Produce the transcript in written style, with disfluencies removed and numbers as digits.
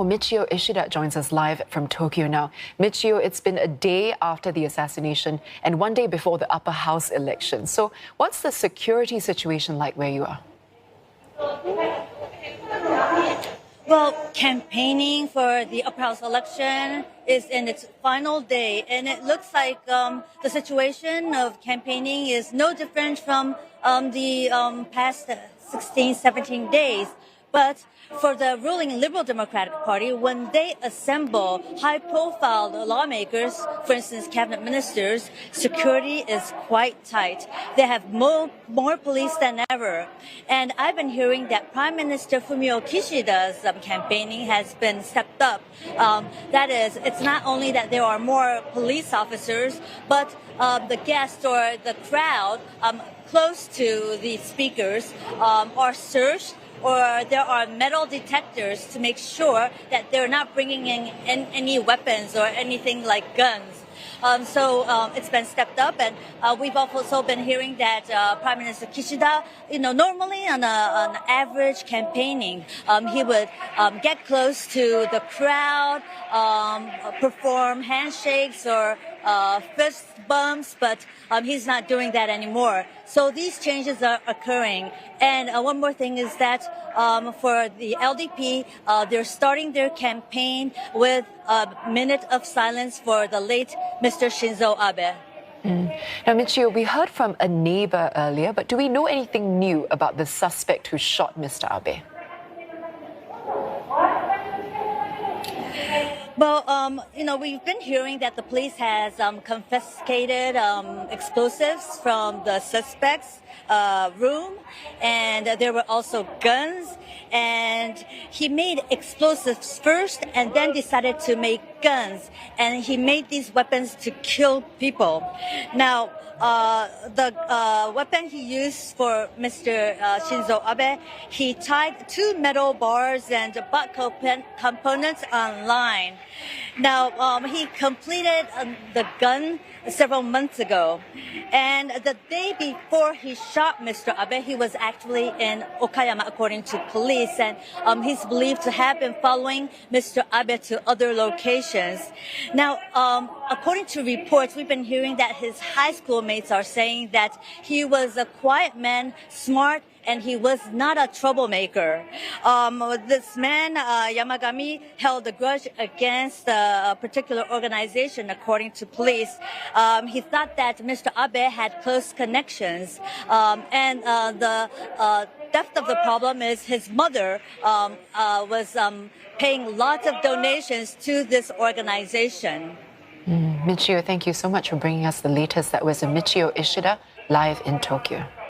Well, Michiyo Ishida joins us live from Tokyo now. Michiyo, it's been a day after the assassination and one day before the upper house election. So what's the security situation like where you are? Well, campaigning for the upper house election is in its final day, and it looks like the situation of campaigning is no different from the past 16, 17 days. But for the ruling Liberal Democratic Party, when they assemble high-profile lawmakers, for instance, cabinet ministers, security is quite tight. They have more police than ever. And I've been hearing that Prime Minister Fumio Kishida's campaigning has been stepped up. That is, it's not only that there are more police officers, but the guests or the crowd close to the speakers are searched, or there are metal detectors to make sure that they're not bringing in any weapons or anything like guns. So it's been stepped up, and we've also been hearing that Prime Minister Kishida, normally on an average campaigning, he would get close to the crowd, perform handshakes or fist bumps, but he's not doing that anymore. So these changes are occurring. And one more thing is that for the LDP, they're starting their campaign with a minute of silence for the late Mr. Shinzo Abe. Now, Michiyo, we heard from a neighbor earlier, but do we know anything new about the suspect who shot Mr. Abe? Well, we've been hearing that the police has confiscated explosives from the suspect's room, and there were also guns, and he made explosives first and then decided to make guns, and he made these weapons to kill people. Now, the weapon he used for Mr. Shinzo Abe, he tied two metal bars and butt components online. Now, he completed the gun several months ago. And the day before he shot Mr. Abe, he was actually in Okayama, according to police. And he's believed to have been following Mr. Abe to other locations. Now, according to reports, we've been hearing that his high school mates are saying that he was a quiet man, smart, and he was not a troublemaker. This man, Yamagami, held a grudge against a particular organization, according to police. He thought that Mr. Abe had close connections. And the depth of the problem is his mother was paying lots of donations to this organization. Michiyo, thank you so much for bringing us the latest. That was Michiyo Ishida live in Tokyo.